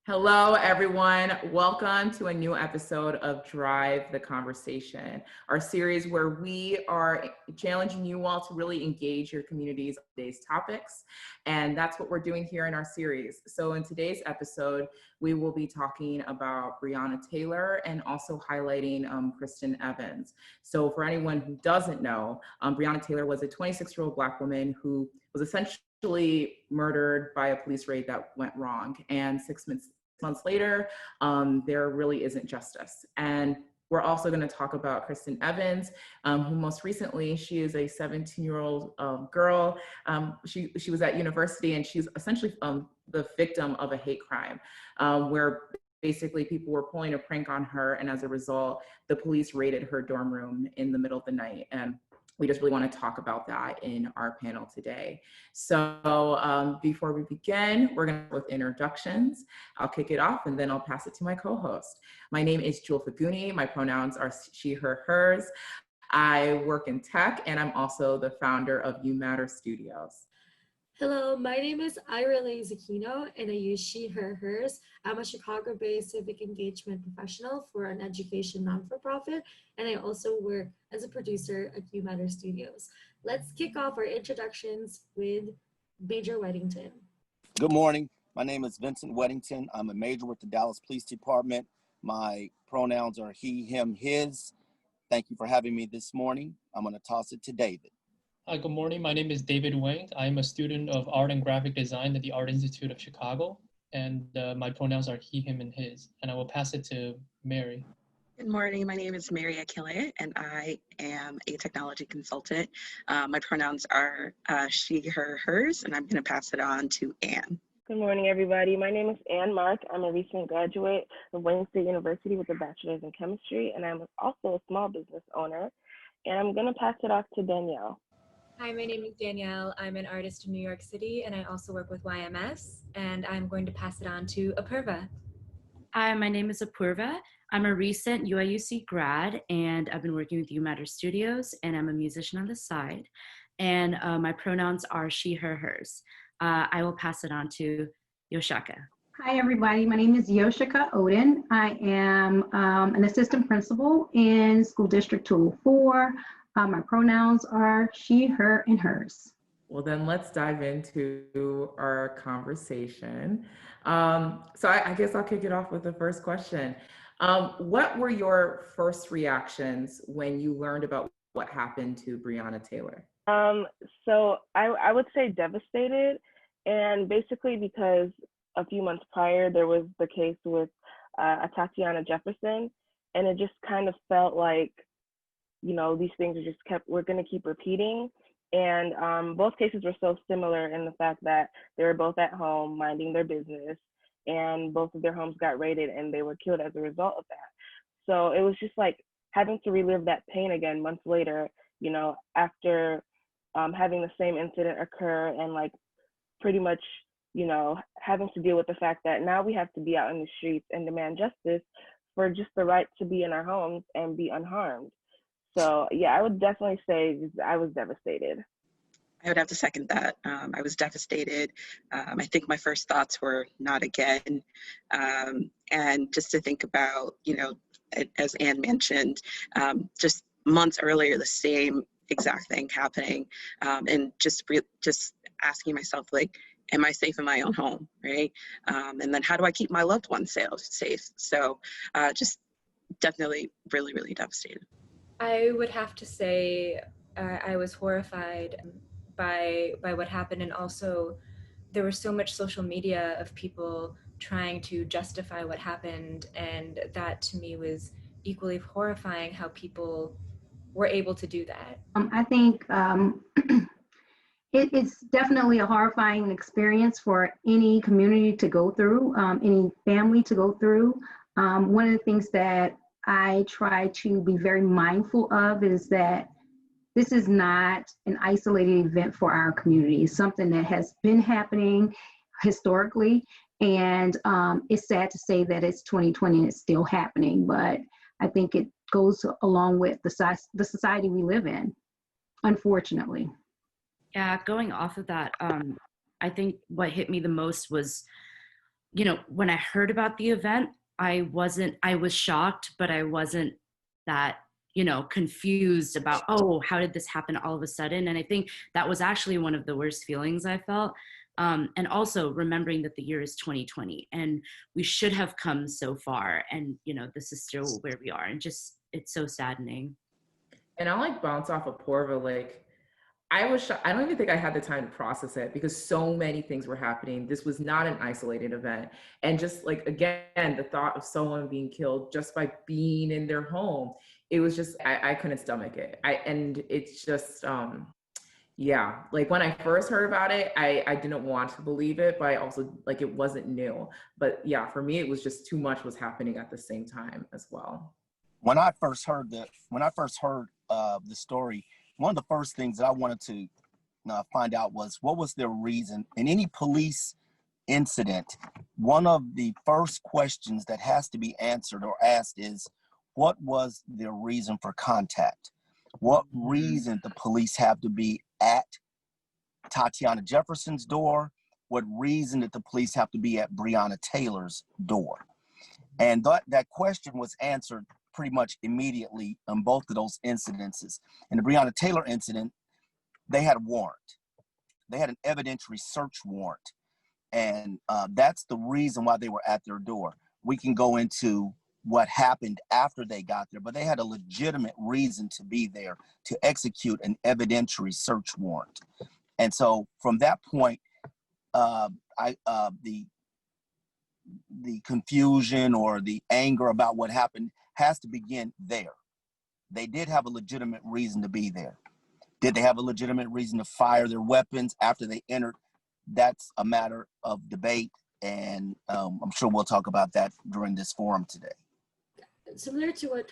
Hello, everyone. Welcome to a new episode of Drive the Conversation, our series where we are challenging you all to really engage your communities on today's topics. And that's what we're doing here in our series. So in today's episode, we will be talking about Breonna Taylor and also highlighting Kristen Evans. So for anyone who doesn't know, Breonna Taylor was a 26-year-old Black woman who was essentially murdered by a police raid that went wrong. And 6 months later, there really isn't justice. And we're also going to talk about Kristen Evans, who most recently, she is a 17-year-old girl. She was at university, and she's essentially the victim of a hate crime, where basically people were pulling a prank on her, and as a result, the police raided her dorm room in the middle of the night. And we just really want to talk about that in our panel today. So before we begin, we're going to start with introductions. I'll kick it off and then I'll pass it to my co-host. My name is Jewel Faguni. My pronouns are she, her, hers. I work in tech, and I'm also the founder of You Matter Studios. Hello, my name is Irene Zucchino, and I use she, her, hers. I'm a Chicago-based civic engagement professional for an education non-for-profit, and I also work as a producer at You Matter Studios. Let's kick off our introductions with Major Weddington. Good morning. My name is Vincent Weddington. I'm a major with the Dallas Police Department. My pronouns are he, him, his. Thank you for having me this morning. I'm going to toss it to David. Hi, good morning. My name is David Wang. I'm a student of art and graphic design at the Art Institute of Chicago, and my pronouns are he, him, and his. And I will pass it to Mary. Good morning. My name is Mary Akile, and I am a technology consultant. My pronouns are she, her, hers, and I'm going to pass it on to Anne. Good morning, everybody. My name is Anne Mark. I'm a recent graduate of Wayne State University with a bachelor's in chemistry, and I'm also a small business owner. And I'm going to pass it off to Danielle. Hi, my name is Danielle. I'm an artist in New York City, and I also work with YMS, and I'm going to pass it on to Apurva. Hi, my name is Apurva. I'm a recent UIUC grad, and I've been working with You Matter Studios, and I'm a musician on the side. And my pronouns are she, her, hers. I will pass it on to Yoshaka. Hi, everybody. My name is Yoshika Odin. I am an assistant principal in School District 204. My pronouns are she, her, and hers. Well, then let's dive into our conversation. So I guess I'll kick it off with the first question. What were your first reactions when you learned about what happened to Breonna Taylor? So I would say devastated, and basically because a few months prior, there was the case with Tatiana Jefferson, and it just kind of felt like, you know, these things are just we're going to keep repeating. And both cases were so similar in the fact that they were both at home minding their business, and both of their homes got raided and they were killed as a result of that. So it was just like having to relive that pain again months later, you know, after having the same incident occur, and like pretty much, you know, having to deal with the fact that now we have to be out in the streets and demand justice for just the right to be in our homes and be unharmed. So yeah, I would definitely say I was devastated. I would have to second that. I was devastated. I think my first thoughts were not again. And just to think about, you know, as Anne mentioned, just months earlier, the same exact thing happening, and just asking myself, like, am I safe in my own home, right? And then how do I keep my loved ones safe? So just definitely really, really devastated. I would have to say I was horrified by what happened, and also there was so much social media of people trying to justify what happened, and that to me was equally horrifying, how people were able to do that. I think it's definitely a horrifying experience for any community to go through, any family to go through. One of the things that I try to be very mindful of is that this is not an isolated event for our community. It's something that has been happening historically, and it's sad to say that it's 2020 and it's still happening, but I think it goes along with the society we live in, unfortunately. Yeah, going off of that, I think what hit me the most was you know, when I heard about the event, I was shocked, but I wasn't that, you know, confused about, oh, how did this happen all of a sudden? And I think that was actually one of the worst feelings I felt. And also remembering that the year is 2020 and we should have come so far. And, you know, this is still where we are. And just, it's so saddening. And I'll like bounce off of Porva, like, I don't even think I had the time to process it because so many things were happening. This was not an isolated event. And just like, again, the thought of someone being killed just by being in their home, it was just, I couldn't stomach it. And it's just, yeah, like when I first heard about it, I didn't want to believe it, but I also, like, it wasn't new. But yeah, for me, it was just too much was happening at the same time as well. When I first heard the story, one of the first things that I wanted to find out was what was their reason. In any police incident, one of the first questions that has to be answered or asked is, what was their reason for contact? What reason the police have to be at Tatiana Jefferson's door? What reason did the police have to be at Breonna Taylor's door? And that question was answered pretty much immediately on both of those incidences. In the Breonna Taylor incident, they had a warrant. They had an evidentiary search warrant. And that's the reason why they were at their door. We can go into what happened after they got there, but they had a legitimate reason to be there to execute an evidentiary search warrant. And so from that point, the confusion or the anger about what happened has to begin there. They did have a legitimate reason to be there. Did they have a legitimate reason to fire their weapons after they entered? That's a matter of debate, and I'm sure we'll talk about that during this forum today. Similar to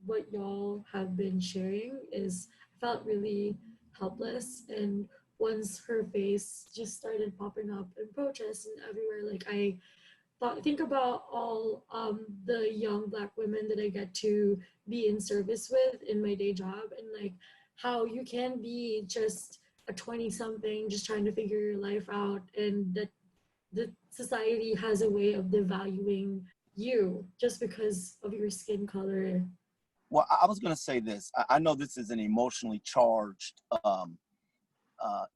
what y'all have been sharing, is I felt really helpless, and once her face just started popping up in protests and everywhere, like I think about all the young Black women that I get to be in service with in my day job, and like how you can be just a 20-something just trying to figure your life out, and that the society has a way of devaluing you just because of your skin color. Well, I was going to say this. I know this is an emotionally charged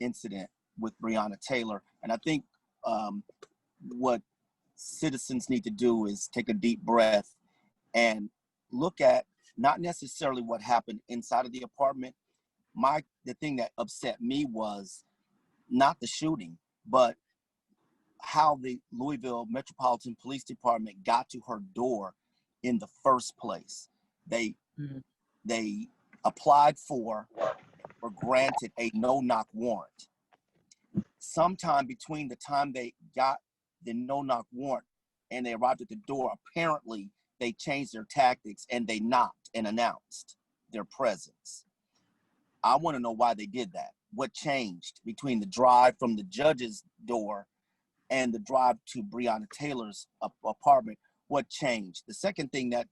incident with Breonna Taylor, and I think what citizens need to do is take a deep breath and look at not necessarily what happened inside of the apartment. The thing that upset me was not the shooting, but how the Louisville Metropolitan Police Department got to her door in the first place. They applied for or granted a no-knock warrant. Sometime between the time they got the no-knock warrant and they arrived at the door, apparently they changed their tactics and they knocked and announced their presence. I want to know why they did that. What changed between the drive from the judge's door and the drive to Breonna Taylor's apartment? What changed? The second thing that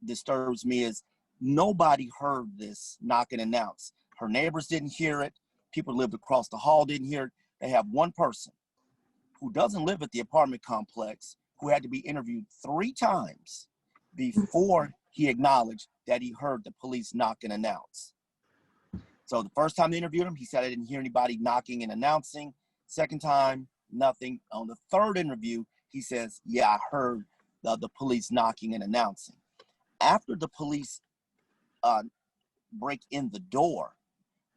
disturbs me is nobody heard this knock and announce. Her neighbors didn't hear it. People who lived across the hall didn't hear it. They have one person who doesn't live at the apartment complex who had to be interviewed 3 times before he acknowledged that he heard the police knock and announce. So the first time they interviewed him, he said, I didn't hear anybody knocking and announcing. Second time, nothing. On the third interview, he says, yeah, I heard the police knocking and announcing. After the police break in the door,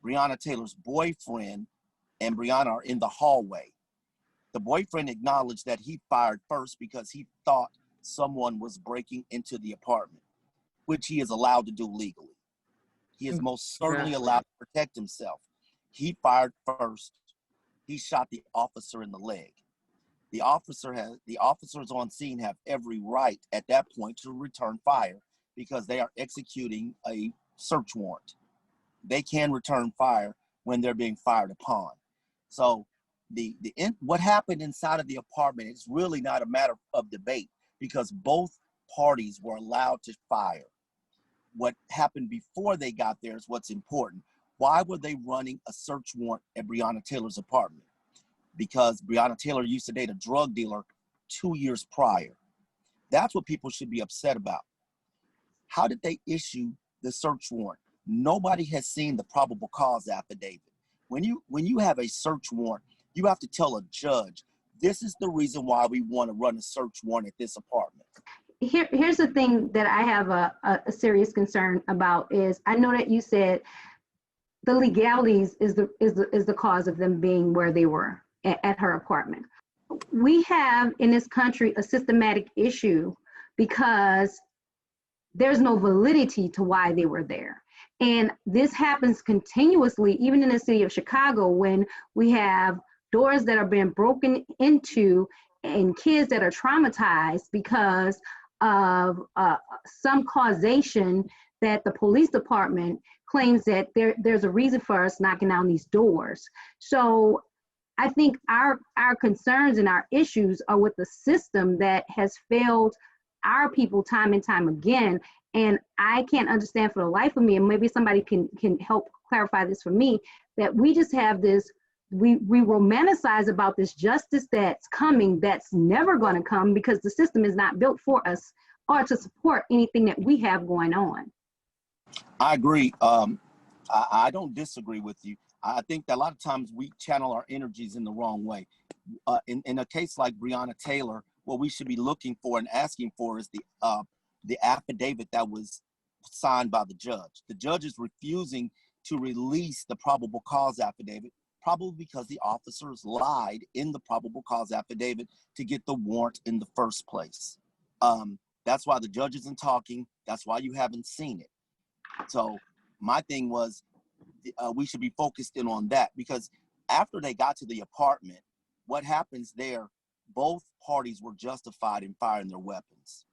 Breonna Taylor's boyfriend and Breonna are in the hallway. The boyfriend acknowledged that he fired first because he thought someone was breaking into the apartment, which he is allowed to do legally. He is most certainly allowed to protect himself. He fired first. He shot the officer in the leg. The officers on scene have every right at that point to return fire because they are executing a search warrant. They can return fire when they're being fired upon. So what happened inside of the apartment is really not a matter of debate because both parties were allowed to fire. What happened before they got there is what's important. Why were they running a search warrant at Breonna Taylor's apartment? because Breonna Taylor used to date a drug dealer 2 years prior. That's what people should be upset about. How did they issue the search warrant? Nobody has seen the probable cause affidavit. When you have a search warrant, you have to tell a judge, this is the reason why we want to run a search warrant at this apartment. Here's the thing that I have a serious concern about is, I know that you said the legalities is the cause of them being where they were at her apartment. We have in this country a systematic issue because there's no validity to why they were there. And this happens continuously, even in the city of Chicago, when we have doors that are being broken into and kids that are traumatized because of some causation that the police department claims that there's a reason for us knocking down these doors. So I think our concerns and our issues are with the system that has failed our people time and time again. And I can't understand for the life of me, and maybe somebody can help clarify this for me, that we just have this, we romanticize about this justice that's coming, that's never going to come because the system is not built for us or to support anything that we have going on. I agree. I don't disagree with you. I think that a lot of times we channel our energies in the wrong way. In a case like Breonna Taylor, what we should be looking for and asking for is the affidavit that was signed by the judge. The judge is refusing to release the probable cause affidavit, probably because the officers lied in the probable cause affidavit to get the warrant in the first place. That's why the judge isn't talking. That's why you haven't seen it. So my thing was, we should be focused in on that, because after they got to the apartment, what happens there, both parties were justified in firing their weapons.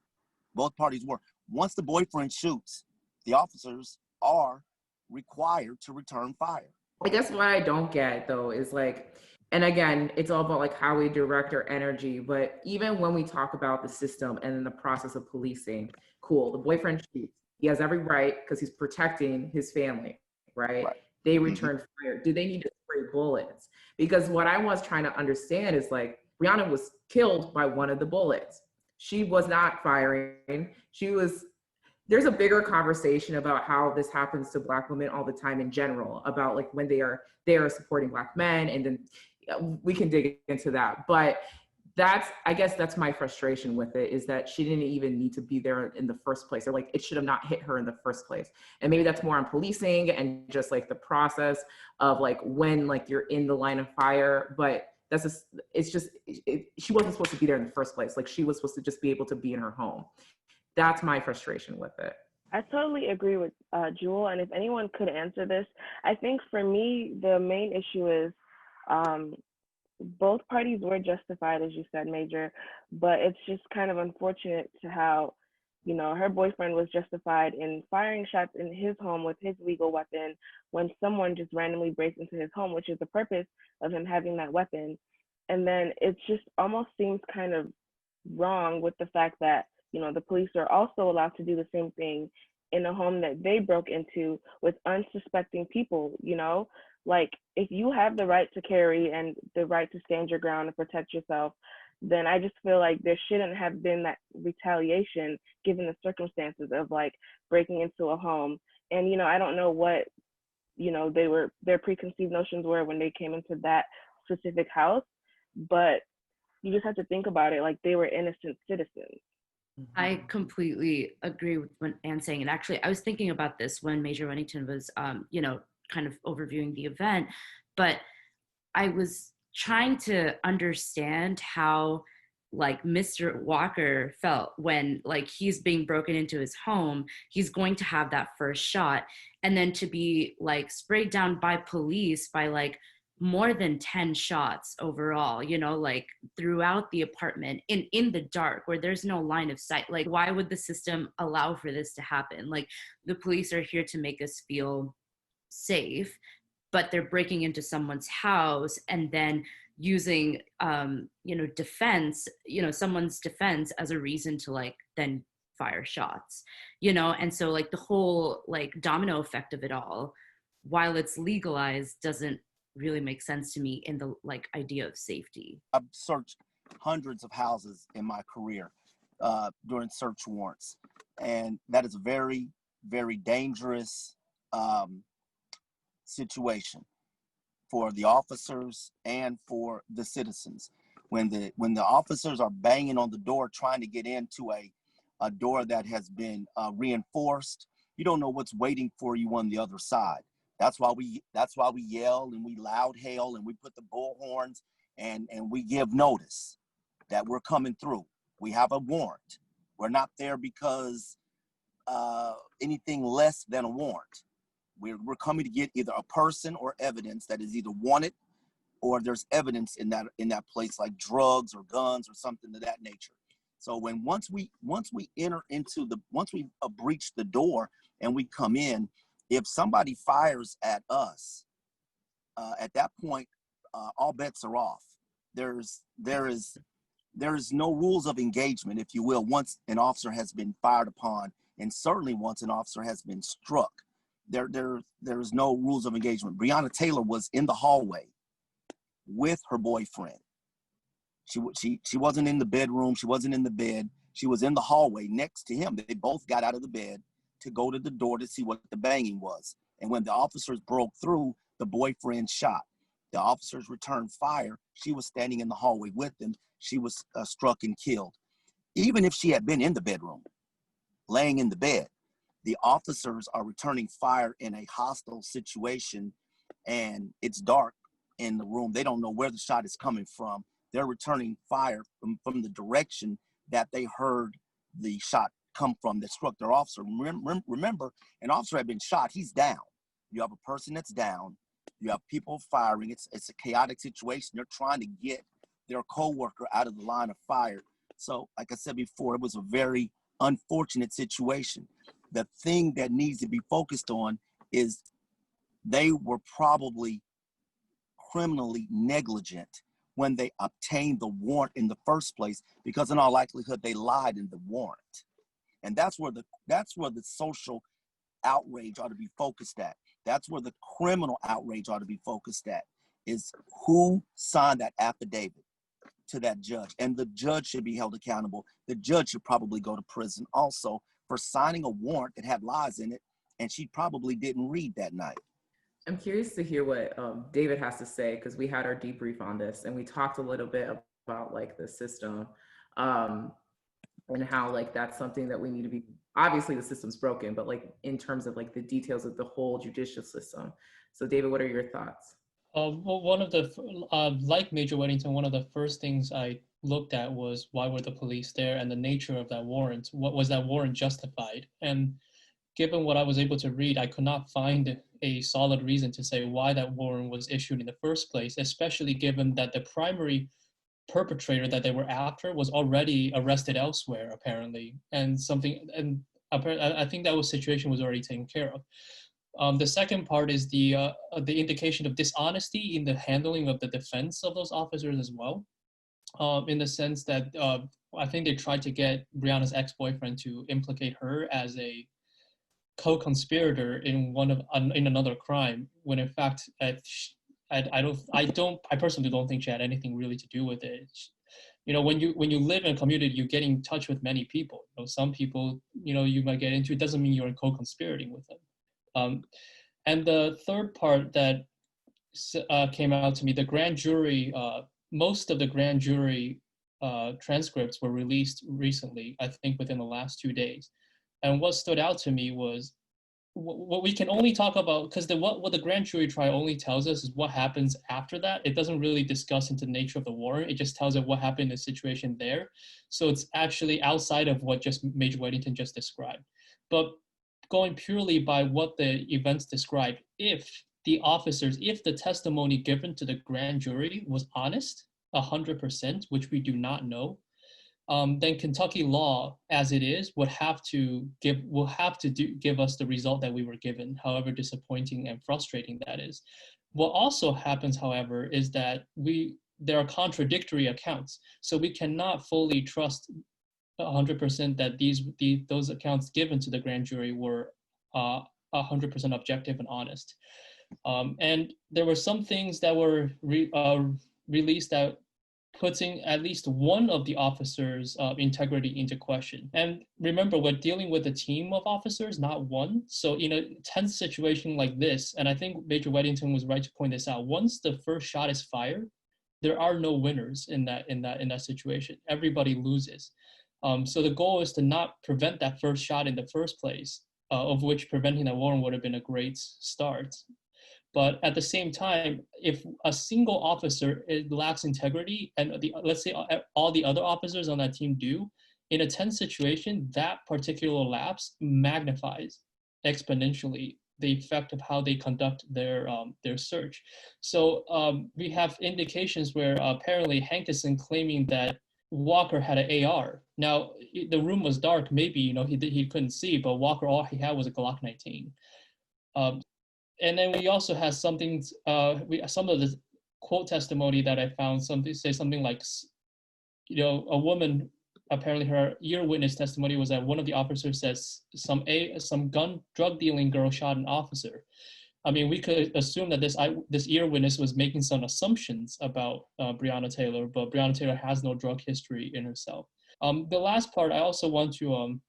Both parties were. Once the boyfriend shoots, the officers are required to return fire. I guess what I don't get though is like, and again, it's all about like how we direct our energy, but even when we talk about the system and then the process of policing, cool, the boyfriend shoots. He has every right because he's protecting his family, right? They return fire. Do they need to spray bullets? Because what I was trying to understand is like, Breonna was killed by one of the bullets. She was not firing. There's a bigger conversation about how this happens to Black women all the time in general, about like when they are supporting Black men, and then we can dig into that. But I guess that's my frustration with it, is that she didn't even need to be there in the first place, or like it should have not hit her in the first place. And maybe that's more on policing and just like the process of like when like you're in the line of fire, but she wasn't supposed to be there in the first place. Like she was supposed to just be able to be in her home. That's my frustration with it. I totally agree with Jewel, and if anyone could answer this, I think for me, the main issue is both parties were justified, as you said, Major, but it's just kind of unfortunate to how, you know, her boyfriend was justified in firing shots in his home with his legal weapon when someone just randomly breaks into his home, which is the purpose of him having that weapon. And then it just almost seems kind of wrong with the fact that, you know, the police are also allowed to do the same thing in a home that they broke into with unsuspecting people, you know? Like, if you have the right to carry and the right to stand your ground and protect yourself, then I just feel like there shouldn't have been that retaliation given the circumstances of like breaking into a home. And, you know, I don't know what, you know, their preconceived notions were when they came into that specific house, but you just have to think about it like they were innocent citizens. I completely agree with what Anne's saying. And actually, I was thinking about this when Major Weddington was, you know, kind of overviewing the event, but I was trying to understand how like Mr. Walker felt when like he's being broken into his home, he's going to have that first shot, and then to be like sprayed down by police by like more than 10 shots overall, you know, like throughout the apartment in the dark where there's no line of sight. Like, why would the system allow for this to happen? Like, the police are here to make us feel safe, but they're breaking into someone's house and then using you know, defense, you know, someone's defense as a reason to like then fire shots, you know. And so like the whole like domino effect of it all, while it's legalized, doesn't really makes sense to me in the like idea of safety. I've searched hundreds of houses in my career during search warrants, and that is a very, very dangerous situation for the officers and for the citizens. When the officers are banging on the door trying to get into a door that has been reinforced, you don't know what's waiting for you on the other side. That's why we yell and we loud hail and we put the bullhorns and we give notice that we're coming through. We have a warrant. We're not there because anything less than a warrant. We're coming to get either a person or evidence that is either wanted, or there's evidence in that place, like drugs or guns or something of that nature. So once we breach the door and we come in, if somebody fires at us, at that point, all bets are off. There is no rules of engagement, if you will, once an officer has been fired upon, and certainly once an officer has been struck. There's no rules of engagement. Breonna Taylor was in the hallway with her boyfriend. She wasn't in the bedroom. She wasn't in the bed. She was in the hallway next to him. They both got out of the bed to go to the door to see what the banging was. And when the officers broke through, the boyfriend shot. The officers returned fire. She was standing in the hallway with them. She was struck and killed. Even if she had been in the bedroom, laying in the bed, the officers are returning fire in a hostile situation, and it's dark in the room. They don't know where the shot is coming from. They're returning fire from the direction that they heard the shot come from that struck their officer. Remember, an officer had been shot. He's down. You have a person that's down. You have people firing. It's a chaotic situation. They're trying to get their coworker out of the line of fire. So, like I said before, it was a very unfortunate situation. The thing that needs to be focused on is they were probably criminally negligent when they obtained the warrant in the first place, because in all likelihood they lied in the warrant. And that's where the social outrage ought to be focused at. That's where the criminal outrage ought to be focused at, is who signed that affidavit to that judge. And the judge should be held accountable. The judge should probably go to prison also for signing a warrant that had lies in it, and she probably didn't read that night. I'm curious to hear what David has to say, because we had our debrief on this and we talked a little bit about like the system and how like that's something that we need to be, obviously the system's broken, but like in terms of like the details of the whole judicial system. So David, what are your thoughts? Well, one of the, like Major Weddington, one of the first things I looked at was why were the police there and the nature of that warrant. What was that warrant justified? And given what I was able to read, I could not find a solid reason to say why that warrant was issued in the first place, especially given that the primary perpetrator that they were after was already arrested elsewhere, apparently. And I think that situation was already taken care of. The second part is the indication of dishonesty in the handling of the defense of those officers as well, in the sense that I think they tried to get Breonna's ex-boyfriend to implicate her as a co-conspirator in another crime, when in fact I personally don't think she had anything really to do with it. You know, when you live in a community, you get in touch with many people. You know, some people, you know, you might get into, it doesn't mean you're co-conspirating with them. And the third part that came out to me, the grand jury, most of the grand jury transcripts were released recently, I think within the last 2 days. And what stood out to me was what we can only talk about, because what the grand jury trial only tells us is what happens after that. It doesn't really discuss into the nature of the warrant. It just tells us what happened in the situation there. So it's actually outside of what just Major Weddington just described. But going purely by what the events described, if the testimony given to the grand jury was honest, 100%, which we do not know, then Kentucky law, as it is, will have to give us the result that we were given, however disappointing and frustrating that is. What also happens, however, is that there are contradictory accounts, so we cannot fully trust 100% that those accounts given to the grand jury were 100% objective and honest. And there were some things that were released that putting at least one of the officers' integrity into question. And remember, we're dealing with a team of officers, not one. So in a tense situation like this, and I think Major Weddington was right to point this out, once the first shot is fired, there are no winners in that situation. Everybody loses. So the goal is to not prevent that first shot in the first place, of which preventing that warrant would have been a great start. But at the same time, if a single officer lacks integrity, and let's say all the other officers on that team do, in a tense situation, that particular lapse magnifies exponentially the effect of how they conduct their search. So we have indications where apparently Hankerson claiming that Walker had an AR. Now the room was dark, maybe he couldn't see, but Walker, all he had was a Glock 19. And then we also have something, some of the quote testimony that I found, something like, a woman, apparently her ear witness testimony was that one of the officers says some drug dealing girl shot an officer. I mean, we could assume that this ear witness was making some assumptions about Breonna Taylor, but Breonna Taylor has no drug history in herself. The last part, I also want to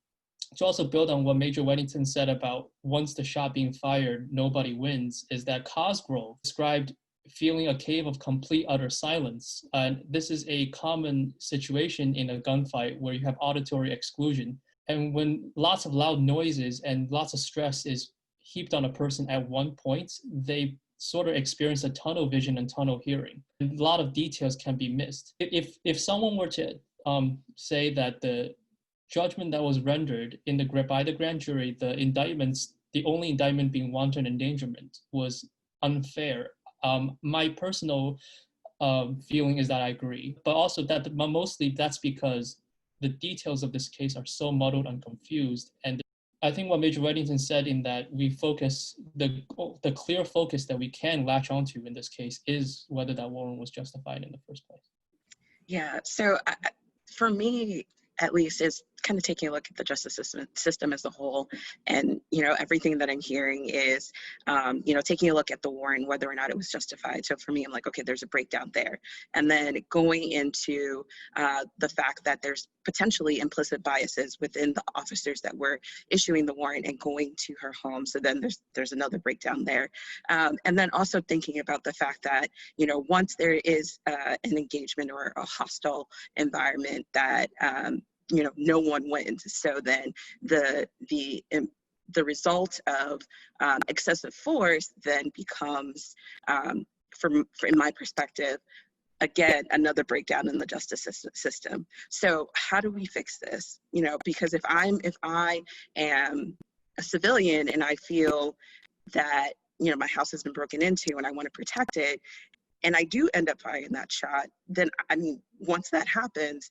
also build on what Major Weddington said about once the shot being fired, nobody wins, is that Cosgrove described feeling a cave of complete utter silence. And this is a common situation in a gunfight where you have auditory exclusion. And when lots of loud noises and lots of stress is heaped on a person at one point, they sort of experience a tunnel vision and tunnel hearing. A lot of details can be missed. If someone were to say that the judgment that was rendered by the grand jury, the only indictment being wanton endangerment, was unfair. My personal feeling is that I agree, but also that mostly that's because the details of this case are so muddled and confused. And I think what Major Weddington said in that we focus, the clear focus that we can latch onto in this case is whether that warrant was justified in the first place. Yeah, so for me, at least, is kind of taking a look at the justice system as a whole. And, everything that I'm hearing is, taking a look at the warrant, whether or not it was justified. So for me, I'm like, okay, there's a breakdown there. And then going into the fact that there's potentially implicit biases within the officers that were issuing the warrant and going to her home. So then there's another breakdown there. And then also thinking about the fact that, once there is an engagement or a hostile environment that, no one wins. So then the result of excessive force then becomes, from in my perspective, again, another breakdown in the justice system. So how do we fix this? Because if I am a civilian and I feel that, my house has been broken into and I want to protect it, and I do end up firing that shot, then, once that happens,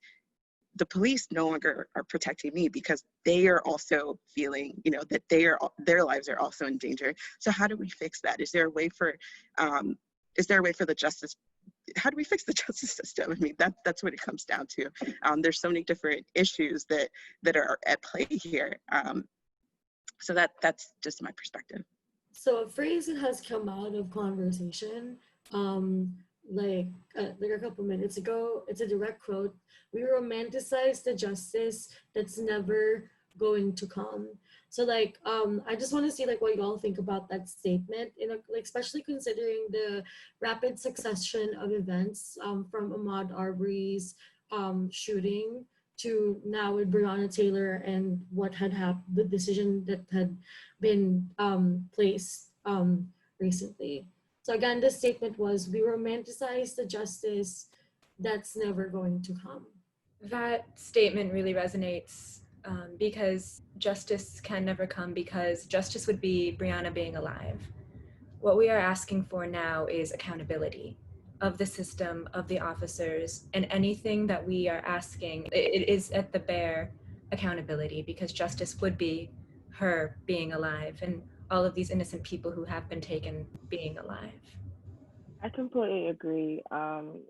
the police no longer are protecting me because they are also feeling, that their lives are also in danger. So how do we fix that? Is there a way for the justice? How do we fix the justice system? That's what it comes down to. There's so many different issues that are at play here. So that's just my perspective. So a phrase that has come out of conversation, like a couple minutes ago, it's a direct quote: "We romanticize the justice that's never going to come." So I just want to see what you all think about that statement, especially considering the rapid succession of events from Ahmaud Arbery's shooting to now with Breonna Taylor and what had happened, the decision that had been placed recently. So again, the statement was, "We romanticize the justice that's never going to come." That statement really resonates because justice can never come, because justice would be Breonna being alive. What we are asking for now is accountability of the system, of the officers, and anything that we are asking, it is at the bare accountability, because justice would be her being alive and all of these innocent people who have been taken being alive. I completely agree,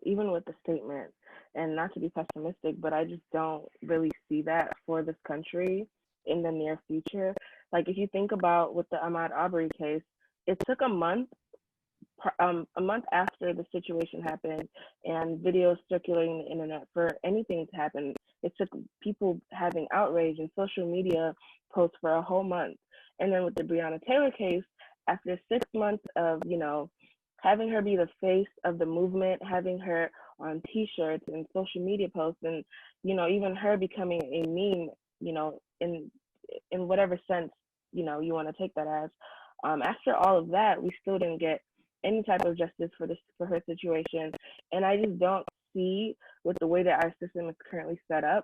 even with the statement, and not to be pessimistic, but I just don't really see that for this country in the near future. If you think about with the Ahmaud Arbery case, it took a month a month after the situation happened and videos circulating the internet for anything to happen, it took people having outrage and social media posts for a whole month. And then with the Breonna Taylor case, after 6 months of, having her be the face of the movement, having her on t-shirts and social media posts, and, even her becoming a meme, in whatever sense, you want to take that as. After all of that, we still didn't get any type of justice for her situation. And I just don't see, with the way that our system is currently set up,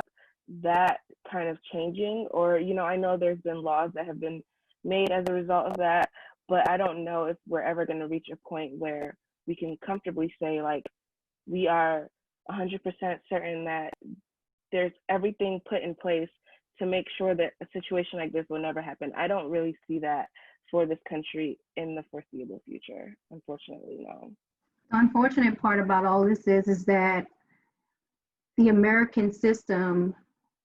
that kind of changing. Or, I know there's been laws that have been made as a result of that, but I don't know if we're ever going to reach a point where we can comfortably say, like, we are 100% certain that there's everything put in place to make sure that a situation like this will never happen. I don't really see that for this country in the foreseeable future. Unfortunately, no. The unfortunate part about all this is that the American system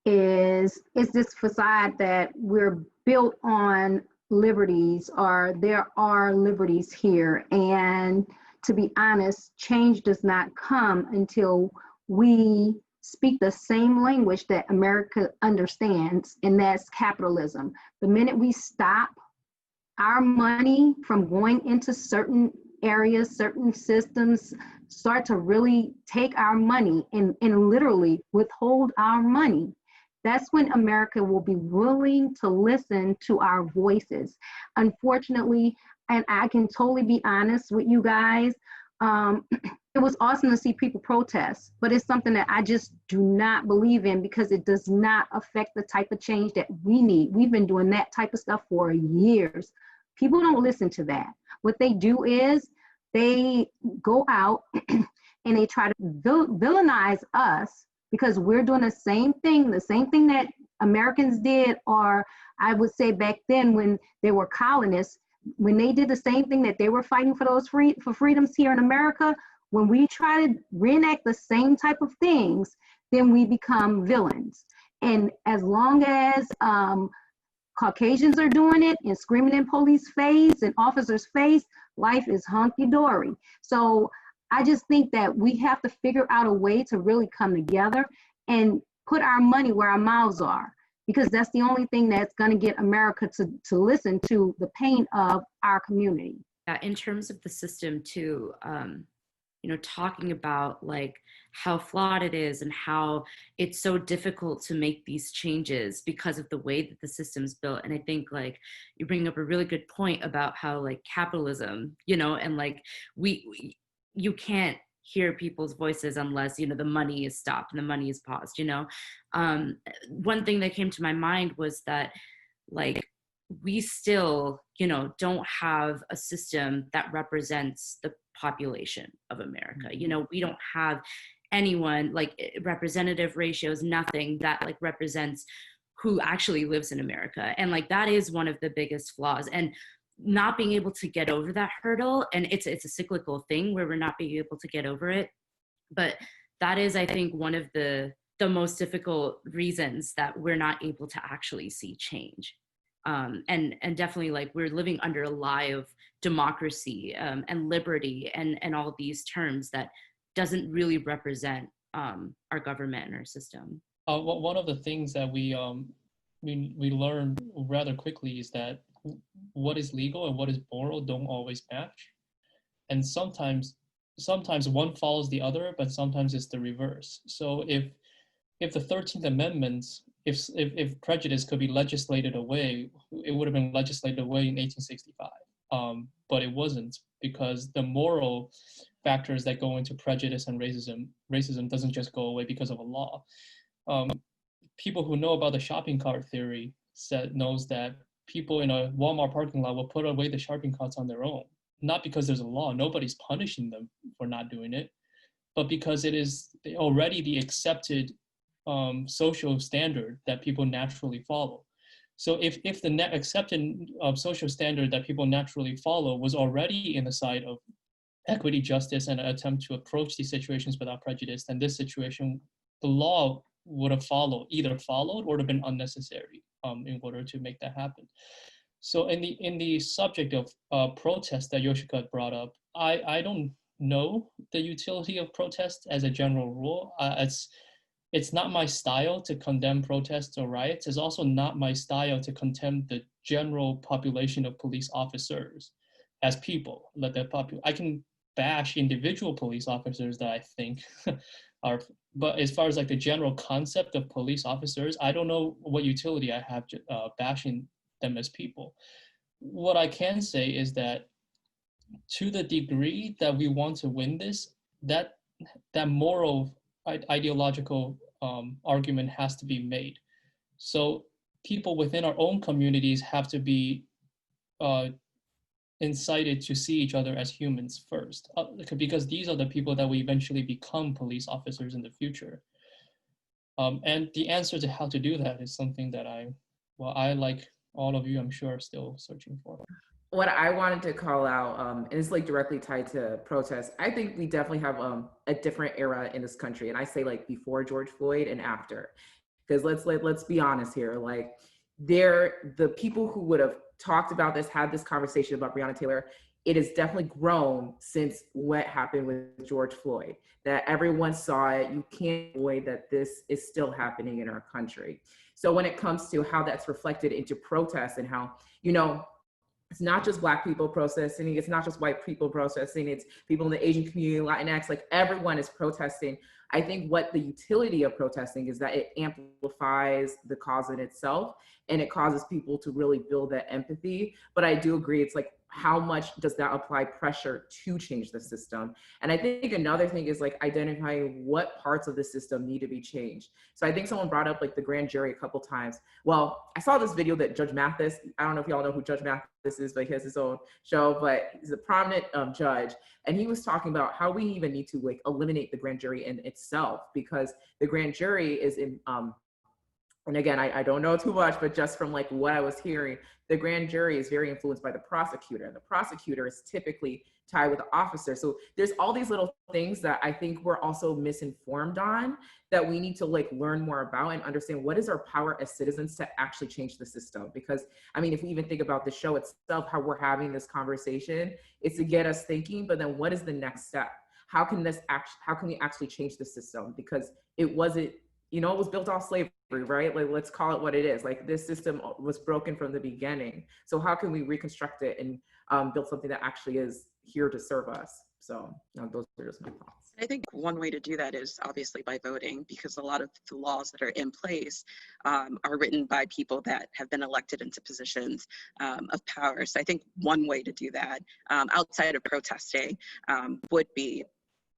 is this facade that we're built on liberties, or there are liberties here. And to be honest, change does not come until we speak the same language that America understands, and that's capitalism. The minute we stop our money from going into certain areas, certain systems, start to really take our money and literally withhold our money, that's when America will be willing to listen to our voices. Unfortunately, and I can totally be honest with you guys, it was awesome to see people protest, but it's something that I just do not believe in, because it does not affect the type of change that we need. We've been doing that type of stuff for years. People don't listen to that. What they do is they go out and they try to villainize us because we're doing the same thing that Americans did, or I would say back then when they were colonists, when they did the same thing that they were fighting for those freedoms here in America. When we try to reenact the same type of things, then we become villains. And as long as Caucasians are doing it and screaming in police face and officers' face, life is hunky-dory. So I just think that we have to figure out a way to really come together and put our money where our mouths are, because that's the only thing that's going to get America to listen to the pain of our community. In terms of the system too, talking about like how flawed it is and how it's so difficult to make these changes because of the way that the system's built. And I think like you bring up a really good point about how like capitalism, and like you can't hear people's voices unless, the money is stopped and the money is paused, One thing that came to my mind was that like we still, don't have a system that represents the population of America. We don't have anyone like representative ratios, nothing that like represents who actually lives in America. And like that is one of the biggest flaws. And not being able to get over that hurdle, and it's a cyclical thing where we're not being able to get over it. But that is, I think, one of the most difficult reasons that we're not able to actually see change. And definitely like we're living under a lie of democracy and liberty and all these terms that doesn't really represent our government and our system. One of the things that we learn rather quickly is that what is legal and what is moral don't always match. And sometimes one follows the other, but sometimes it's the reverse. So if the 13th Amendment, if prejudice could be legislated away, it would have been legislated away in 1865. But it wasn't, because the moral factors that go into prejudice and racism doesn't just go away because of a law. People who know about the shopping cart theory knows that people in a Walmart parking lot will put away the shopping carts on their own, not because there's a law, nobody's punishing them for not doing it, but because it is already the accepted social standard that people naturally follow. So if the accepted social standard that people naturally follow was already in the side of equity, justice, and an attempt to approach these situations without prejudice, then this situation, the law would have either followed or would have been unnecessary in order to make that happen. So in the subject of protest that Yoshika brought up, I don't know the utility of protest as a general rule. It's not my style to condemn protests or riots. It's also not my style to condemn the general population of police officers as people. I can bash individual police officers that I think are, but as far as like the general concept of police officers, I don't know what utility I have bashing them as people. What I can say is that to the degree that we want to win this, that moral ideological argument has to be made. So people within our own communities have to be incited to see each other as humans first, because these are the people that will eventually become police officers in the future. And the answer to how to do that is something that I, like all of you, I'm sure, are still searching for. What I wanted to call out, and it's like directly tied to protests, I think we definitely have a different era in this country. And I say like before George Floyd and after, because let's be honest here. Like the people who would have talked about this, had this conversation about Breonna Taylor, it has definitely grown since what happened with George Floyd, that everyone saw it. You can't avoid that this is still happening in our country. So when it comes to how that's reflected into protests and how, it's not just Black people protesting, it's not just white people protesting, it's people in the Asian community, Latinx, like everyone is protesting. I think what the utility of protesting is that it amplifies the cause in itself and it causes people to really build that empathy. But I do agree, it's like, how much does that apply pressure to change the system? And I think another thing is like identifying what parts of the system need to be changed. So I think someone brought up like the grand jury a couple times. Well, I saw this video that Judge Mathis, I don't know if y'all know who Judge Mathis is, but he has his own show, but he's a prominent judge. And he was talking about how we even need to like eliminate the grand jury in itself, because the grand jury is in, and again, I don't know too much, but just from like what I was hearing, the grand jury is very influenced by the prosecutor. And the prosecutor is typically tied with the officer. So there's all these little things that I think we're also misinformed on, that we need to like learn more about and understand what is our power as citizens to actually change the system. Because I mean, if we even think about the show itself, how we're having this conversation, it's to get us thinking, but then what is the next step? How can we actually change the system? Because it wasn't, it was built off slavery, right? Like, let's call it what it is. Like, this system was broken from the beginning. So how can we reconstruct it and build something that actually is here to serve us? So those are just my thoughts. I think one way to do that is obviously by voting, because a lot of the laws that are in place are written by people that have been elected into positions of power. So I think one way to do that outside of protesting would be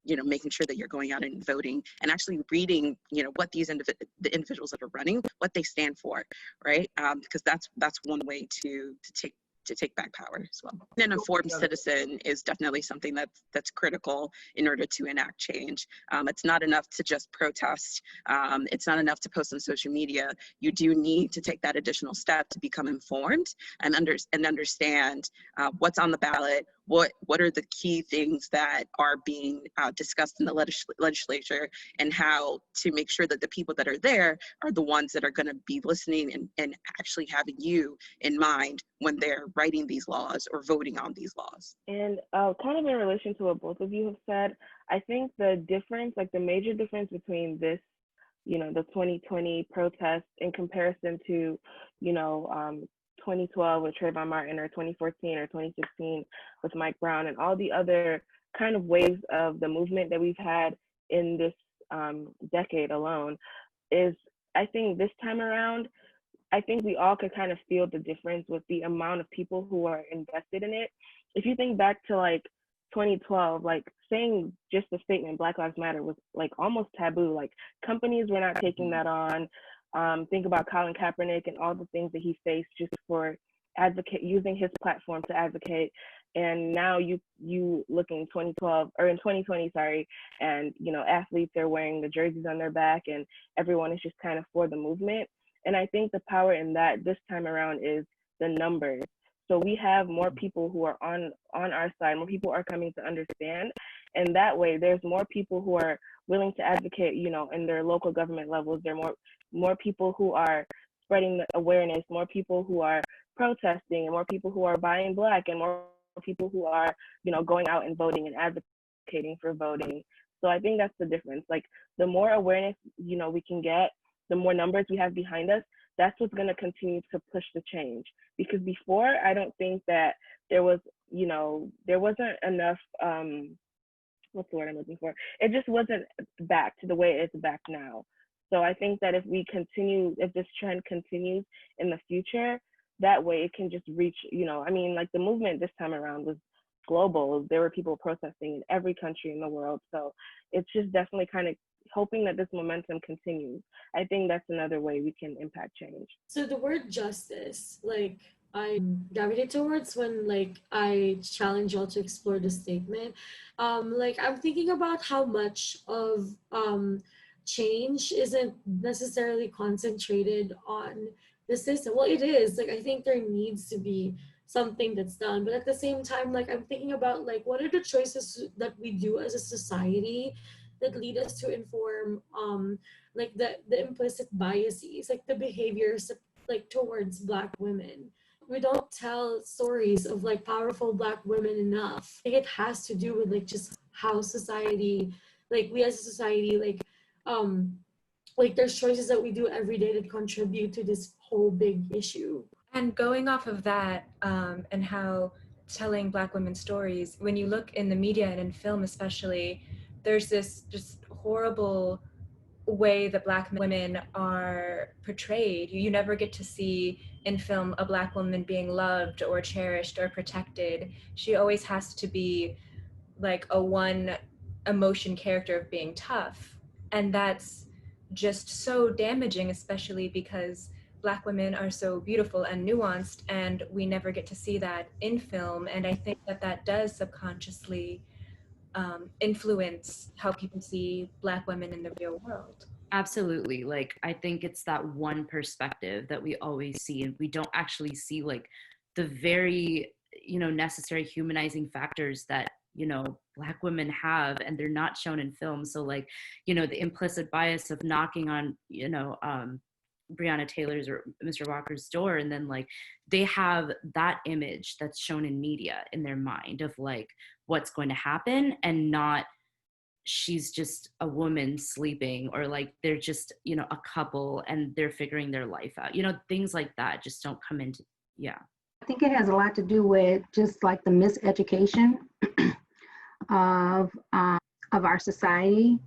making sure that you're going out and voting and actually reading, what these the individuals that are running, what they stand for, right? Because that's one way to take back power as well. An informed citizen is definitely something that's critical in order to enact change. It's not enough to just protest. It's not enough to post on social media. You do need to take that additional step to become informed and understand what's on the ballot, what are the key things that are being discussed in the legislature, and how to make sure that the people that are there are the ones that are going to be listening and actually having you in mind when they're writing these laws or voting on these laws. And kind of in relation to what both of you have said, I think the difference, like the major difference between this, the 2020 protests in comparison to, 2012 with Trayvon Martin, or 2014 or 2016 with Mike Brown, and all the other kind of waves of the movement that we've had in this decade alone, is I think this time around, I think we all could kind of feel the difference with the amount of people who are invested in it. If you think back to like 2012, like saying just the statement Black Lives Matter was like almost taboo. Like companies were not taking that on. Think about Colin Kaepernick and all the things that he faced just for using his platform to advocate. And now you look in 2012 or in 2020, sorry, and athletes are wearing the jerseys on their back and everyone is just kind of for the movement. And I think the power in that this time around is the numbers. So we have more people who are on our side, more people are coming to understand. And that way there's more people who are willing to advocate, in their local government levels. There are more people who are spreading the awareness, more people who are protesting and more people who are buying Black and more people who are, going out and voting and advocating for voting. So I think that's the difference. Like the more awareness, we can get, the more numbers we have behind us, that's what's going to continue to push the change. Because before, I don't think that there was, there wasn't enough, what's the word I'm looking for? It just wasn't back to the way it's back now. So I think that if this trend continues in the future, that way it can just reach, like the movement this time around was global. There were people protesting in every country in the world. So it's just definitely kind of hoping that this momentum continues. I think that's another way we can impact change. So the word justice, like I gravitate towards when I challenge y'all to explore the statement. I'm thinking about how much of change isn't necessarily concentrated on the system. Well, it is. I think there needs to be something that's done, but at the same time, I'm thinking about what are the choices that we do as a society that lead us to inform the implicit biases, the behaviors towards Black women. We don't tell stories of powerful Black women enough. It has to do with just how society, we as a society, there's choices that we do every day that contribute to this whole big issue. And going off of that, and how telling Black women's stories, when you look in the media and in film especially, there's this just horrible way that Black women are portrayed. You never get to see in film a Black woman being loved or cherished or protected. She always has to be a one emotion character of being tough. And that's just so damaging, especially because Black women are so beautiful and nuanced, and we never get to see that in film. And I think that does subconsciously influence how people see Black women in the real world. Absolutely. I think it's that one perspective that we always see, and we don't actually see the very, necessary humanizing factors that, Black women have, and they're not shown in film. So the implicit bias of knocking on, Breonna Taylor's or Mr. Walker's door, and then they have that image that's shown in media in their mind of what's going to happen, and not she's just a woman sleeping, or they're just a couple and they're figuring their life out. Things like that just don't come into. Yeah, I think it has a lot to do with just the miseducation of our society.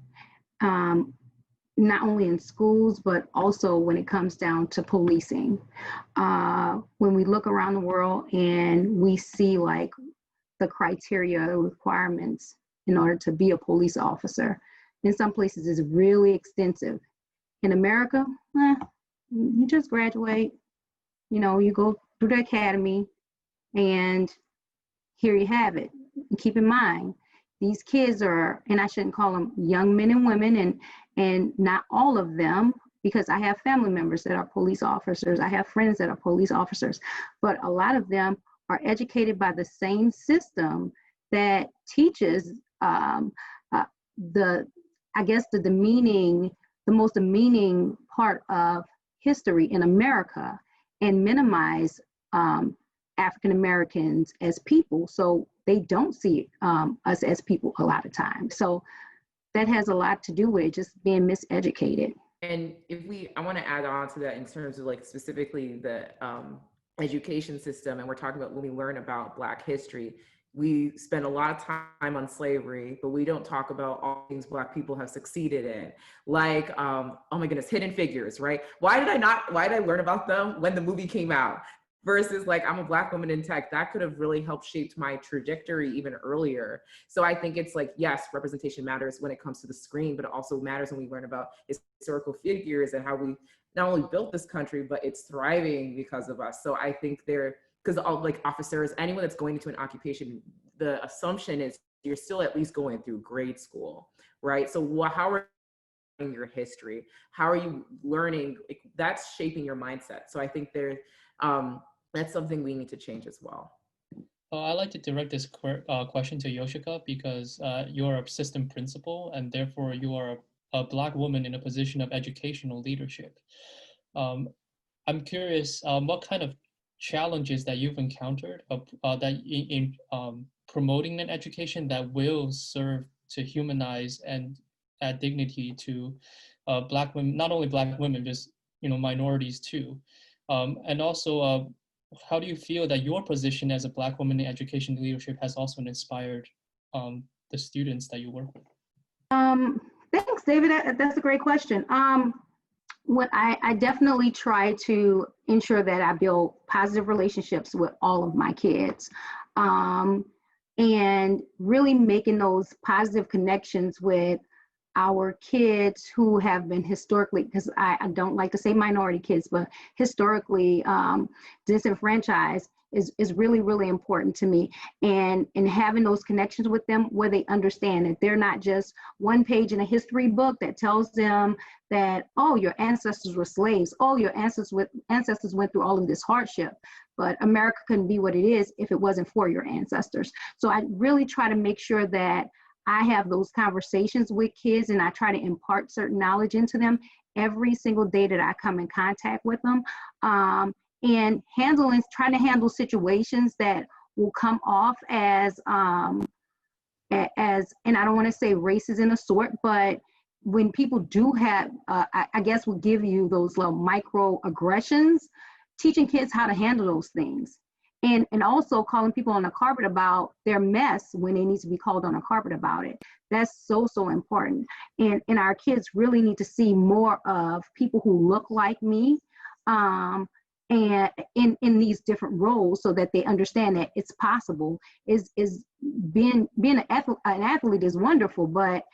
Not only in schools, but also when it comes down to policing. When we look around the world and we see the criteria requirements in order to be a police officer, in some places is really extensive. In America, you just graduate, you go through the academy, and here you have it. And keep in mind, these kids are, and I shouldn't call them young men and women, and not all of them, because I have family members that are police officers. I have friends that are police officers, but a lot of them are educated by the same system that teaches the most demeaning part of history in America, and minimize African Americans as people. So they don't see us as people a lot of times. So that has a lot to do with just being miseducated. And I want to add on to that in terms of specifically the education system, and we're talking about when we learn about Black history, we spend a lot of time on slavery, but we don't talk about all things Black people have succeeded in. Oh my goodness, Hidden Figures, right? Why did I learn about them when the movie came out? Versus I'm a Black woman in tech, that could have really helped shape my trajectory even earlier. So I think it's yes, representation matters when it comes to the screen, but it also matters when we learn about historical figures and how we not only built this country, but it's thriving because of us. So I think because all officers, anyone that's going into an occupation, the assumption is you're still at least going through grade school, right? So how are you learning your history? How are you learning? That's shaping your mindset. So I think that's something we need to change as well. I'd like to direct this question to Yoshika, because you're a system principal, and therefore you are a Black woman in a position of educational leadership. I'm curious, what kind of challenges that you've encountered that in promoting an education that will serve to humanize and add dignity to Black women, not only Black women, just minorities too, and also how do you feel that your position as a Black woman in education leadership has also inspired the students that you work with? Thanks, David. That's a great question. What I definitely try to ensure that I build positive relationships with all of my kids, and really making those positive connections with our kids who have been historically, because I don't like to say minority kids, but historically disenfranchised is really, really important to me. And having those connections with them where they understand that they're not just one page in a history book that tells them that, oh, your ancestors were slaves, oh, your ancestors went through all of this hardship, but America couldn't be what it is if it wasn't for your ancestors. So I really try to make sure that I have those conversations with kids, and I try to impart certain knowledge into them every single day that I come in contact with them. And trying to handle situations that will come off as, and I don't want to say racist in a sort, but when people do have, I guess will give you those little microaggressions, teaching kids how to handle those things. And also calling people on the carpet about their mess when they need to be called on the carpet about it. That's so, so important. And our kids really need to see more of people who look like me, and in these different roles, so that they understand that it's possible. Being an athlete is wonderful, but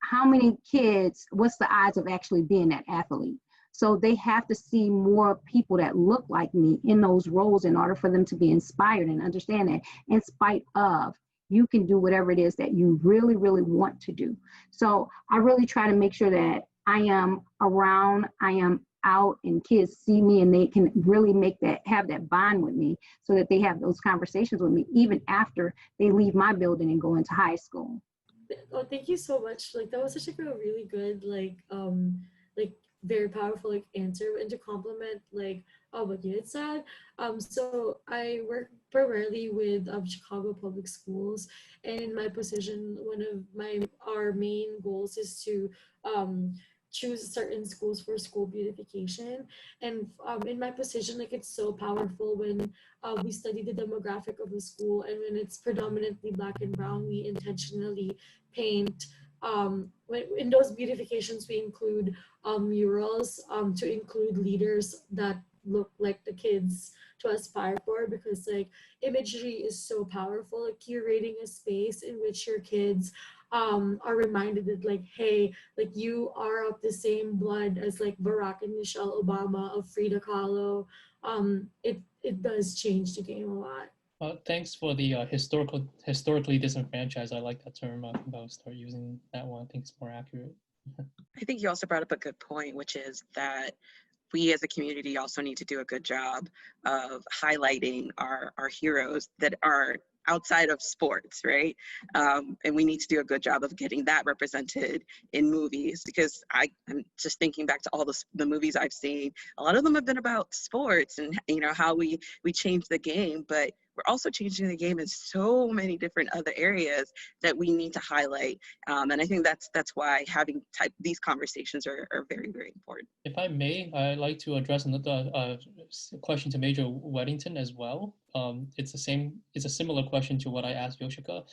how many kids, what's the odds of actually being that athlete? So they have to see more people that look like me in those roles in order for them to be inspired and understand that in spite of, you can do whatever it is that you really, really want to do. So I really try to make sure that I am around, I am out, and kids see me and they can really have that bond with me, so that they have those conversations with me even after they leave my building and go into high school. Oh, thank you so much. Like, that was such a really good, like very powerful answer, and to compliment what you had said. So I work primarily with Chicago public schools, and in my position, one of our main goals is to choose certain schools for school beautification. And in my position, it's so powerful when we study the demographic of a school, and when it's predominantly Black and brown, we intentionally paint. In those beautifications, we include murals to include leaders that look like the kids to aspire for, because imagery is so powerful. Curating a space in which your kids are reminded that hey, you are of the same blood as Barack and Michelle Obama, of Frida Kahlo. It does change the game a lot. Thanks for the historically disenfranchised. I like that term. I think I'll start using that one. I think it's more accurate. I think you also brought up a good point, which is that we as a community also need to do a good job of highlighting our heroes that are outside of sports, right? And we need to do a good job of getting that represented in movies, because I'm just thinking back to all the movies I've seen. A lot of them have been about sports and how we change the game, but we're also changing the game in so many different other areas that we need to highlight. And I think that's why having these conversations are very, very important. If I may, I'd like to address another question to Major Weddington as well. It's a similar question to what I asked Yoshika.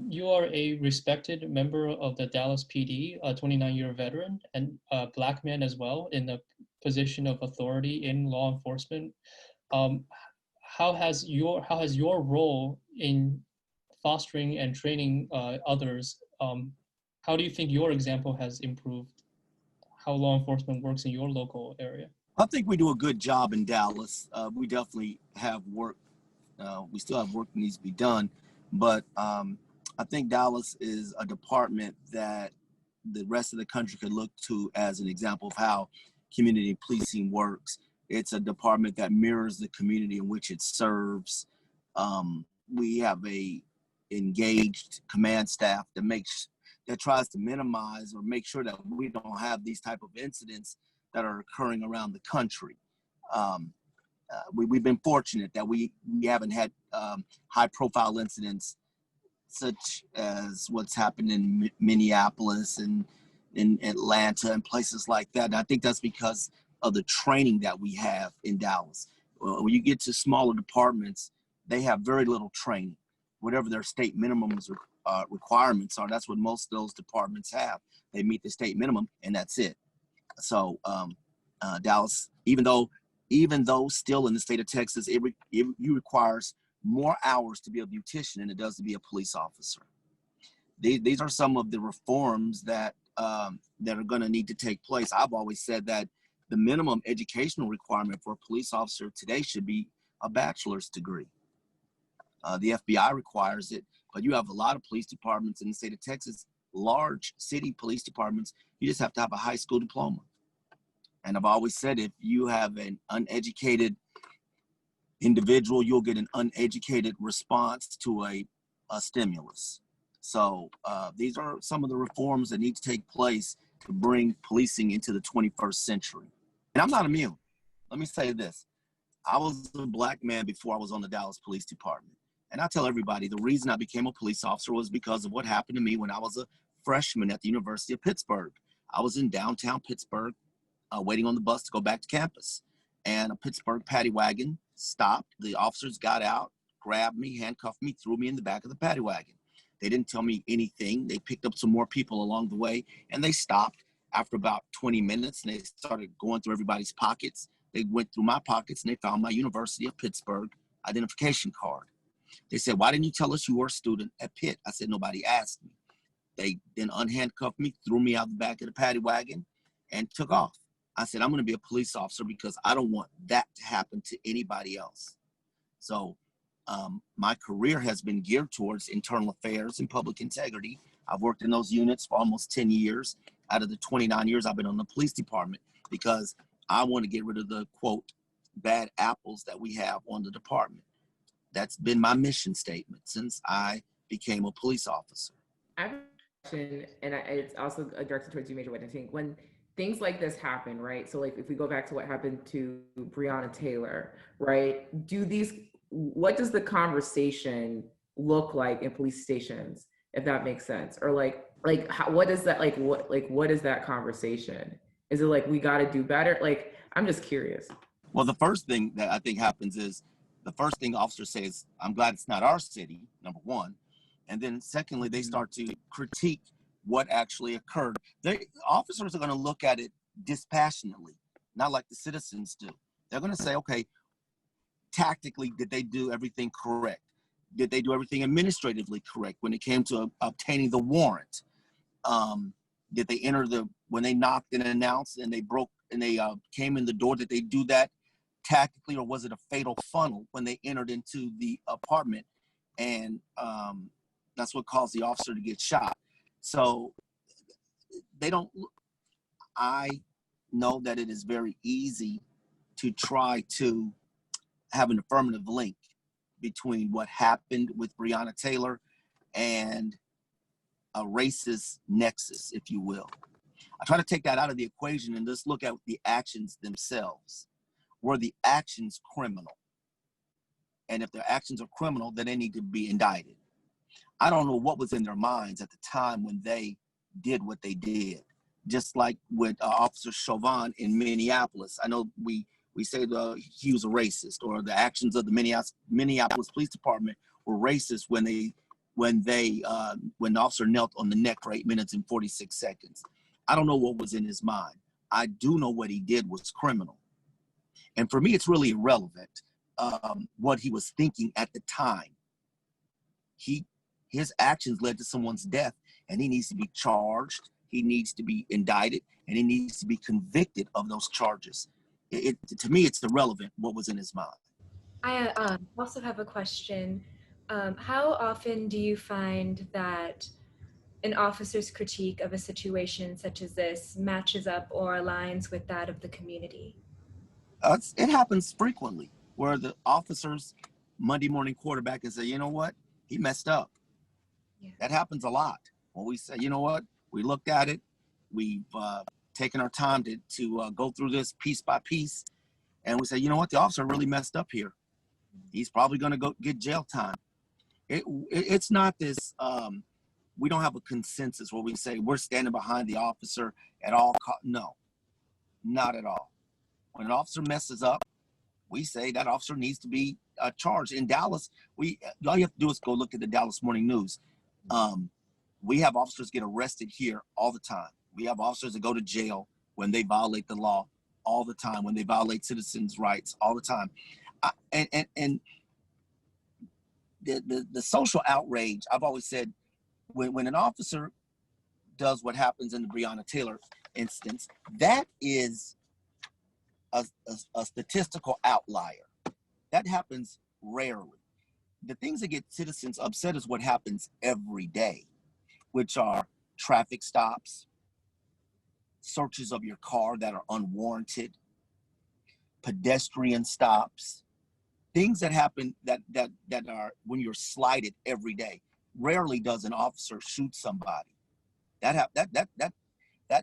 You are a respected member of the Dallas PD, a 29-year veteran, and a Black man as well in a position of authority in law enforcement. How has your role in fostering and training others, how do you think your example has improved how law enforcement works in your local area? I think we do a good job in Dallas. We definitely have work. We still have work that needs to be done, but I think Dallas is a department that the rest of the country could look to as an example of how community policing works. It's a department that mirrors the community in which it serves. We have a engaged command staff that tries to minimize or make sure that we don't have these type of incidents that are occurring around the country. we've been fortunate that we haven't had high profile incidents such as what's happened in Minneapolis and in Atlanta and places like that. And I think that's because of the training that we have in Dallas. When you get to smaller departments, they have very little training. Whatever their state minimums or requirements are, that's what most of those departments have. They meet the state minimum and that's it. So Dallas, even though still in the state of Texas, it requires more hours to be a beautician than it does to be a police officer. These are some of the reforms that are going to need to take place. I've always said that the minimum educational requirement for a police officer today should be a bachelor's degree. The FBI requires it, but you have a lot of police departments in the state of Texas, large city police departments, you just have to have a high school diploma. And I've always said, if you have an uneducated individual, you'll get an uneducated response to a stimulus. So these are some of the reforms that need to take place to bring policing into the 21st century. And I'm not immune. Let me say this. I was a Black man before I was on the Dallas Police Department. And I tell everybody, the reason I became a police officer was because of what happened to me when I was a freshman at the University of Pittsburgh. I was in downtown Pittsburgh, waiting on the bus to go back to campus. And a Pittsburgh paddy wagon stopped. The officers got out, grabbed me, handcuffed me, threw me in the back of the paddy wagon. They didn't tell me anything. They picked up some more people along the way, and they stopped after about 20 minutes, and they started going through everybody's pockets. They went through my pockets, and they found my University of Pittsburgh identification card. They said, "Why didn't you tell us you were a student at Pitt?" I said, "Nobody asked me." They then unhandcuffed me, threw me out the back of the paddy wagon, and took off. I said, "I'm going to be a police officer because I don't want that to happen to anybody else." So my career has been geared towards internal affairs and public integrity. I've worked in those units for almost 10 years out of the 29 years I've been on the police department, because I want to get rid of the, quote, bad apples that we have on the department. That's been my mission statement since I became a police officer. I have a question, and it's also directed towards you, Major Whittington. When things like this happen, right? So like if we go back to what happened to Breonna Taylor, right? What does the conversation look like in police stations, if that makes sense? Or what is that, what is that conversation? Is it like, we got to do better? Like, I'm just curious. Well, the first thing that I think happens is, the first thing officers say is, "I'm glad it's not our city," number one. And then secondly, they start to critique what actually occurred. Officers are going to look at it dispassionately, not like the citizens do. They're going to say, okay, tactically, did they do everything correct? Did they do everything administratively correct when it came to obtaining the warrant? Did they enter when they knocked and announced and they came in the door, did they do that tactically, or was it a fatal funnel when they entered into the apartment? And that's what caused the officer to get shot. So I know that it is very easy to try to have an affirmative link between what happened with Breonna Taylor and a racist nexus, if you will. I try to take that out of the equation and just look at the actions themselves. Were the actions criminal? And if their actions are criminal, then they need to be indicted. I don't know what was in their minds at the time when they did what they did. Just like with Officer Chauvin in Minneapolis. I know we say he was a racist, or the actions of the Minneapolis Police Department were racist when the officer knelt on the neck for 8 minutes and 46 seconds. I don't know what was in his mind. I do know what he did was criminal. And for me, it's really irrelevant what he was thinking at the time. His actions led to someone's death, and he needs to be charged, he needs to be indicted, and he needs to be convicted of those charges. To me, it's irrelevant what was in his mind. I also have a question. How often do you find that an officer's critique of a situation such as this matches up or aligns with that of the community? It happens frequently, where the officers Monday morning quarterback and say, "You know what? He messed up." Yeah. That happens a lot. When we say, "You know what? We looked at it. We've taken our time to go through this piece by piece. And we say, you know what, the officer really messed up here. He's probably going to go get jail time. It's not this, we don't have a consensus where we say we're standing behind the officer at all costs. No, not at all. When an officer messes up, we say that officer needs to be charged. In Dallas, all you have to do is go look at the Dallas Morning News. We have officers get arrested here all the time. We have officers that go to jail when they violate the law all the time, when they violate citizens' rights all the time. And the social outrage, I've always said, when an officer does what happens in the Breonna Taylor instance, that is a statistical outlier. That happens rarely. The things that get citizens upset is what happens every day, which are traffic stops, searches of your car that are unwarranted, pedestrian stops, things that happen that are when you're slighted every day. Rarely does an officer shoot somebody. That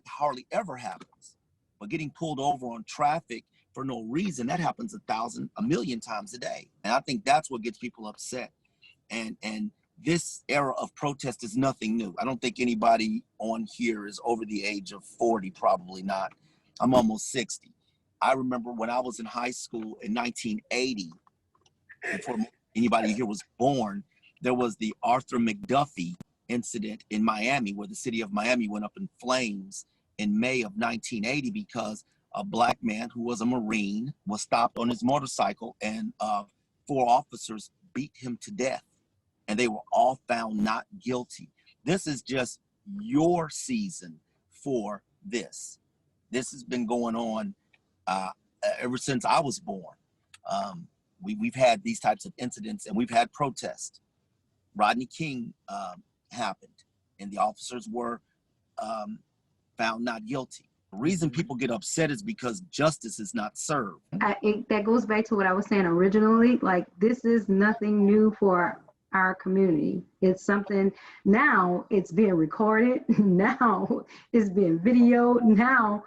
hardly ever happens. But getting pulled over on traffic for no reason, that happens a million times a day. And I think that's what gets people upset. And this era of protest is nothing new. I don't think anybody on here is over the age of 40, probably not. I'm almost 60. I remember when I was in high school in 1980, before anybody here was born, there was the Arthur McDuffie incident in Miami, where the city of Miami went up in flames in May of 1980 because a Black man who was a Marine was stopped on his motorcycle, and 4 officers beat him to death, and they were all found not guilty. This is just your season for this. This has been going on ever since I was born. We've had these types of incidents, and we've had protests. Rodney King happened, and the officers were found not guilty. The reason people get upset is because justice is not served. That goes back to what I was saying originally. Like, this is nothing new for our community. It's something, now it's being recorded, now it's being videoed, now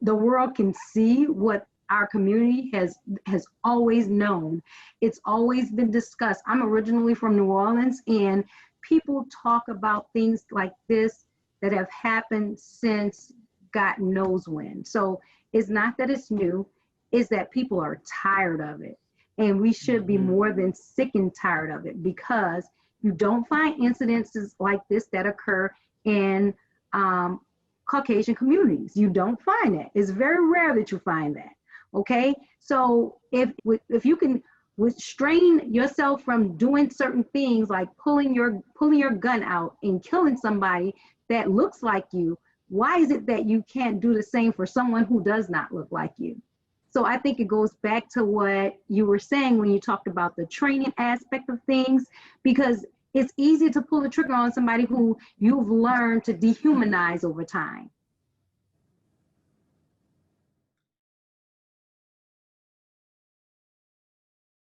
the world can see what our community has always known. It's always been discussed. I'm originally from New Orleans, and people talk about things like this that have happened since God knows when. So it's not that it's new, it's that people are tired of it. And we should be more than sick and tired of it, because you don't find incidences like this that occur in Caucasian communities. You don't find that. It's very rare that you find that. Okay, so if you can restrain yourself from doing certain things like pulling your gun out and killing somebody that looks like you, why is it that you can't do the same for someone who does not look like you? So I think it goes back to what you were saying when you talked about the training aspect of things, because it's easy to pull the trigger on somebody who you've learned to dehumanize over time.